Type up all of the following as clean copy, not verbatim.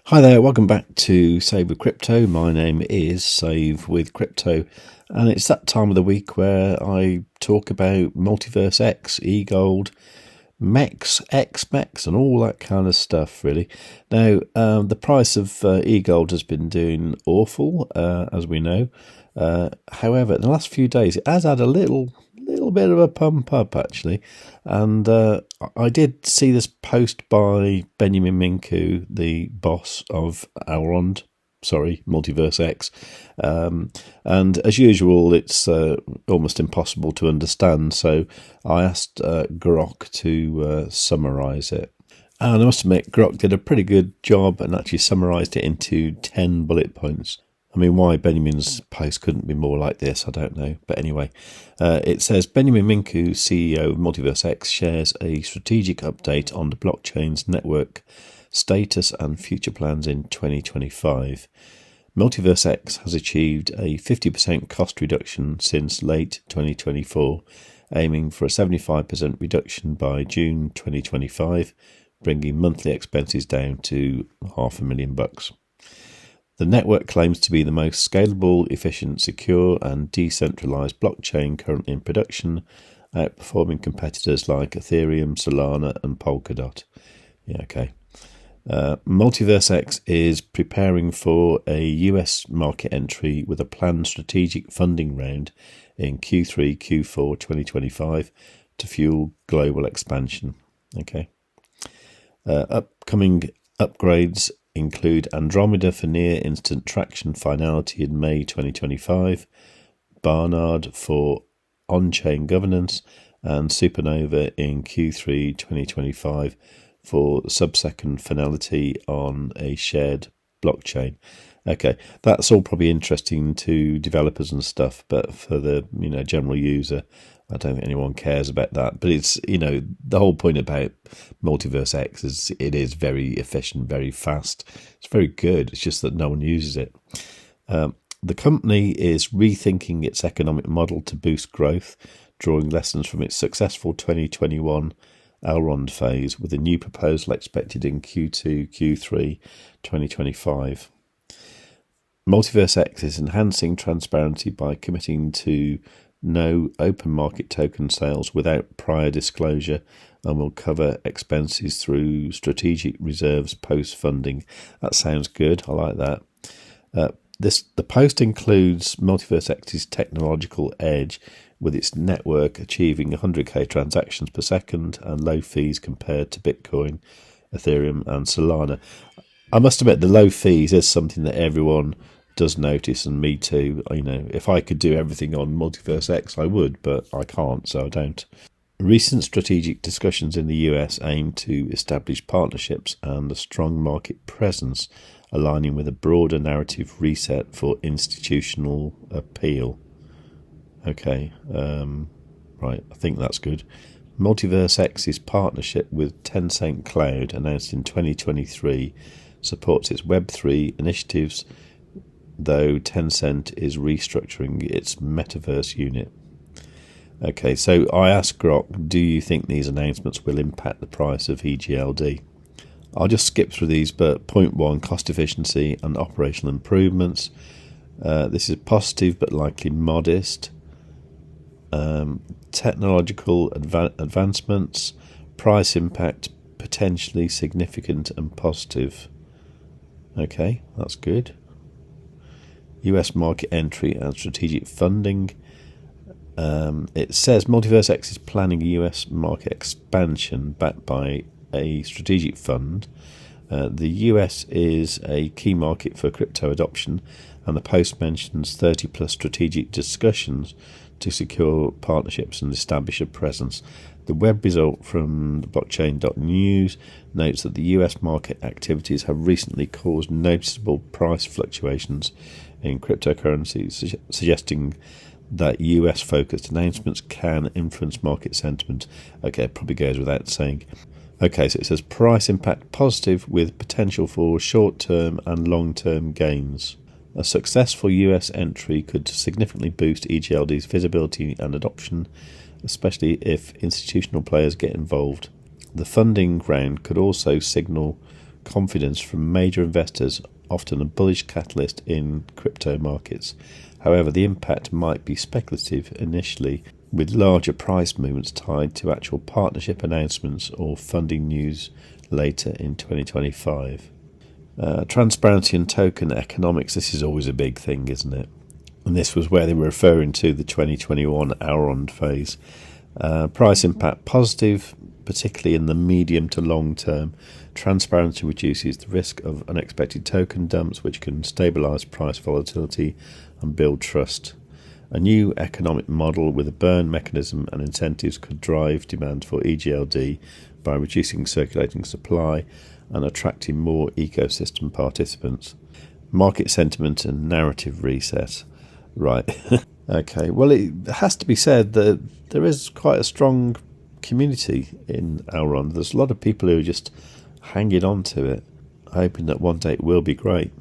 Hi there, welcome back to Save with Crypto. My name is Save with Crypto, and it's that time of the week where I talk about MultiversX, EGLD, MEX, XMEX, and all that kind of stuff, really. Now, the price of EGLD has been doing awful, as we know. However, in the last few days, it has had a little bit of a pump up, actually. And I did see this post by Beniamin Mincu, the boss of MultiversX. And as usual, it's almost impossible to understand. So I asked Grok to summarize it. And I must admit, Grok did a pretty good job and actually summarized it into 10 bullet points. I mean, why Beniamin's post couldn't be more like this, I don't know. But anyway, it says, Beniamin Mincu, CEO of MultiversX, shares a strategic update on the blockchain's network status and future plans in 2025. MultiversX has achieved a 50% cost reduction since late 2024, aiming for a 75% reduction by June 2025, bringing monthly expenses down to $500,000. The network claims to be the most scalable, efficient, secure, and decentralized blockchain currently in production, outperforming competitors like Ethereum, Solana, and Polkadot. Yeah, okay. MultiversX is preparing for a US market entry with a planned strategic funding round in Q3, Q4 2025 to fuel global expansion. Okay. Upcoming upgrades include Andromeda for near instant traction finality in May 2025, Barnard for on-chain governance, and Supernova in Q3 2025 for sub-second finality on a shared blockchain. Okay, that's all probably interesting to developers and stuff, but for the general user, I don't think anyone cares about that. But it's the whole point about MultiversX is it is very efficient, very fast. It's very good. It's just that no one uses it. The company is rethinking its economic model to boost growth, drawing lessons from its successful 2021 Elrond phase, with a new proposal expected in Q2, Q3 2025. MultiversX is enhancing transparency by committing to no open market token sales without prior disclosure, and will cover expenses through strategic reserves post-funding. That sounds good. I like that. The post includes MultiversX's technological edge, with its network achieving 100k transactions per second and low fees compared to Bitcoin, Ethereum, and Solana. I must admit, the low fees is something that everyone does notice, and me too. If I could do everything on MultiversX, I would, but I can't, so I don't. Recent strategic discussions in the US aim to establish partnerships and a strong market presence, aligning with a broader narrative reset for institutional appeal. Okay, right, I think that's good. MultiversX's partnership with Tencent Cloud, announced in 2023, supports its Web3 initiatives, though Tencent is restructuring its metaverse unit. Okay, so I asked Grok, do you think these announcements will impact the price of EGLD? I'll just skip through these, but point 1, cost efficiency and operational improvements. This is positive but likely modest. Technological advancements, price impact potentially significant and positive. Okay, that's good. US market entry and strategic funding. It says MultiversX is planning a US market expansion backed by a strategic fund. The US is a key market for crypto adoption, and the post mentions 30 plus strategic discussions to secure partnerships and establish a presence. The web result from blockchain.news notes that the US market activities have recently caused noticeable price fluctuations in cryptocurrencies, suggesting that US-focused announcements can influence market sentiment. Okay, it probably goes without saying. Okay, so it says price impact positive with potential for short-term and long-term gains. A successful US entry could significantly boost EGLD's visibility and adoption, especially if institutional players get involved. The funding round could also signal confidence from major investors, often a bullish catalyst in crypto markets. However, the impact might be speculative initially, with larger price movements tied to actual partnership announcements or funding news later in 2025. Transparency and token economics, this is always a big thing, isn't it? And this was where they were referring to the 2021 Auron phase. Price impact positive, particularly in the medium to long term. Transparency reduces the risk of unexpected token dumps, which can stabilise price volatility and build trust. A new economic model with a burn mechanism and incentives could drive demand for EGLD by reducing circulating supply and attracting more ecosystem participants. Market sentiment and narrative reset. Right. Okay. Well, it has to be said that there is quite a strong community in Auron. There's a lot of people who are just hanging on to it, hoping that one day it will be great.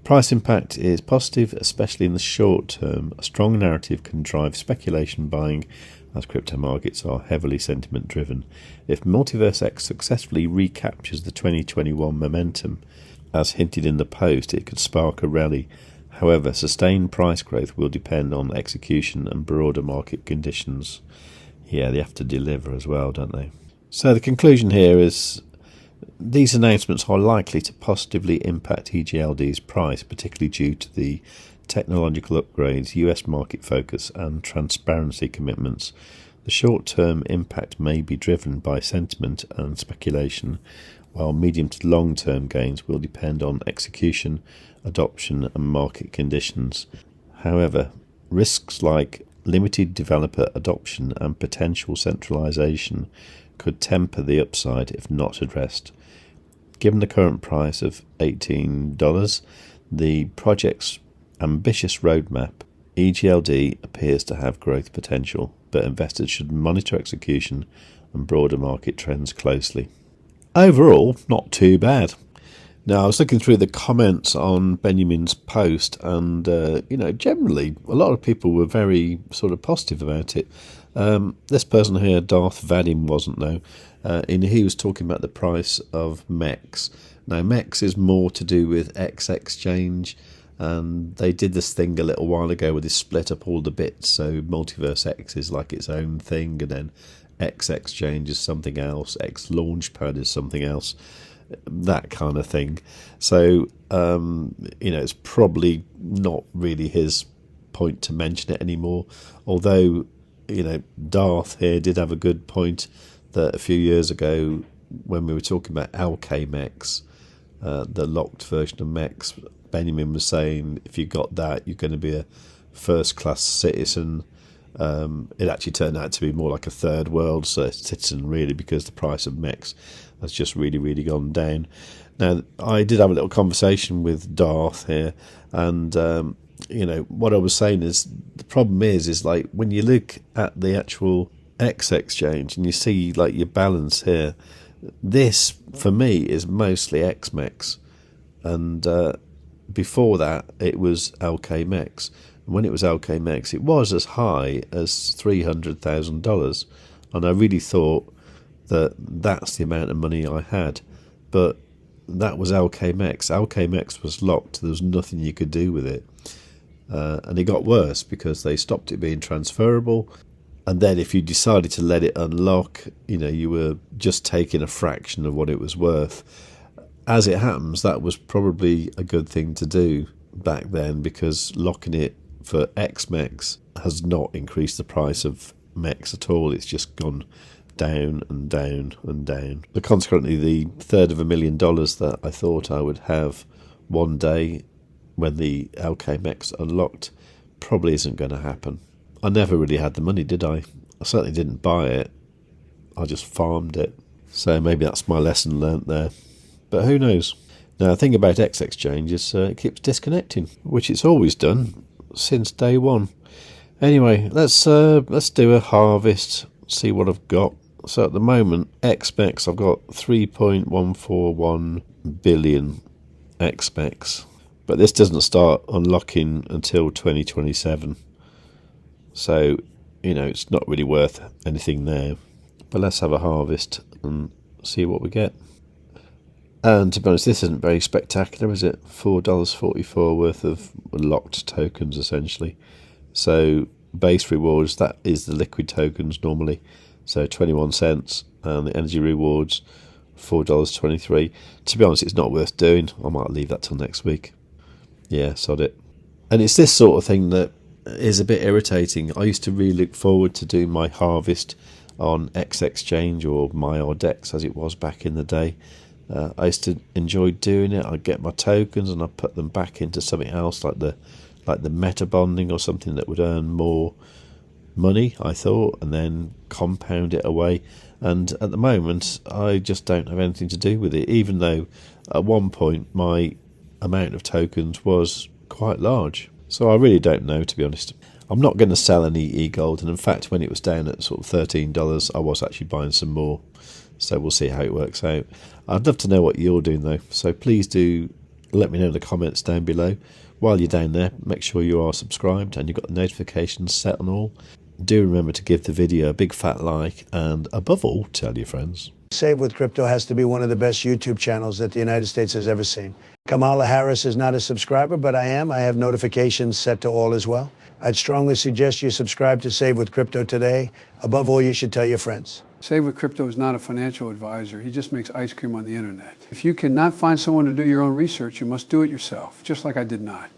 Price impact is positive, especially in the short term. A strong narrative can drive speculation buying, as crypto markets are heavily sentiment driven. If MultiversX successfully recaptures the 2021 momentum, as hinted in the post, it could spark a rally. However, sustained price growth will depend on execution and broader market conditions. Yeah, they have to deliver as well, don't they? So the conclusion here is these announcements are likely to positively impact EGLD's price, particularly due to the technological upgrades, US market focus and transparency commitments. The short-term impact may be driven by sentiment and speculation, while medium to long-term gains will depend on execution, adoption and market conditions. However, risks like limited developer adoption and potential centralization could temper the upside if not addressed. Given the current price of $18, the project's ambitious roadmap, EGLD appears to have growth potential, but investors should monitor execution and broader market trends closely. Overall, not too bad. Now, I was looking through the comments on Beniamin's post, and generally, a lot of people were very sort of positive about it. This person here, Darth Vadim, wasn't though. He was talking about the price of MEX. Now, MEX is more to do with X Exchange, and they did this thing a little while ago where they split up all the bits. So MultiversX is like its own thing, and then X Exchange is something else, X Launchpad is something else, that kind of thing. So, it's probably not really his point to mention it anymore. Although, Darth here did have a good point that a few years ago when we were talking about LKMEX, the locked version of MEX, Beniamin was saying if you got that, you're going to be a first-class citizen. It actually turned out to be more like a third world citizen, really, because the price of MEX has just really, really gone down. Now, I did have a little conversation with Darth here, and what I was saying is the problem is like when you look at the actual X exchange and you see like your balance here, this for me is mostly XMEX, and before that it was LKMEX. And when it was LKMEX, it was as high as $300,000, and I really thought that that's the amount of money I had, but that was LKMEX. LKMEX was locked. There was nothing you could do with it, and it got worse because they stopped it being transferable. And then if you decided to let it unlock, you were just taking a fraction of what it was worth. As it happens, that was probably a good thing to do back then, because locking it for XMEX has not increased the price of MEX at all. It's just gone down and down and down. So consequently, the $325,000 that I thought I would have one day when the LKMEX unlocked probably isn't going to happen. I never really had the money, did I? I certainly didn't buy it. I just farmed it. So maybe that's my lesson learnt there. But who knows? Now, the thing about X Exchange is it keeps disconnecting, which it's always done since day one. Anyway, let's do a harvest, see what I've got. So at the moment, XMEX, I've got 3.141 billion XMEX. But this doesn't start unlocking until 2027. So, it's not really worth anything there. But let's have a harvest and see what we get. And to be honest, this isn't very spectacular, is it? $4.44 worth of locked tokens, essentially. So base rewards, that is the liquid tokens normally. So 21 cents, and the energy rewards, $4.23. To be honest, it's not worth doing. I might leave that till next week. Yeah, sod it. And it's this sort of thing that is a bit irritating. I used to really look forward to doing my harvest on X Exchange, or MyODX as it was back in the day. I used to enjoy doing it. I'd get my tokens and I'd put them back into something else, like the meta bonding or something that would earn more money, I thought, and then compound it away. And at the moment, I just don't have anything to do with it, even though at one point my amount of tokens was quite large. So I really don't know, to be honest. I'm not going to sell any EGLD, and in fact, when it was down at sort of $13, I was actually buying some more. So we'll see how it works out. I'd love to know what you're doing though, so please do let me know in the comments down below. While you're down there, make sure you are subscribed and you've got the notifications set on all. Do remember to give the video a big fat like, and above all, tell your friends. Save with Crypto has to be one of the best YouTube channels that the United States has ever seen. Kamala Harris is not a subscriber, but I am. I have notifications set to all as well. I'd strongly suggest you subscribe to Save with Crypto today. Above all, you should tell your friends. Save with Crypto is not a financial advisor. He just makes ice cream on the internet. If you cannot find someone to do your own research, you must do it yourself, just like I did not.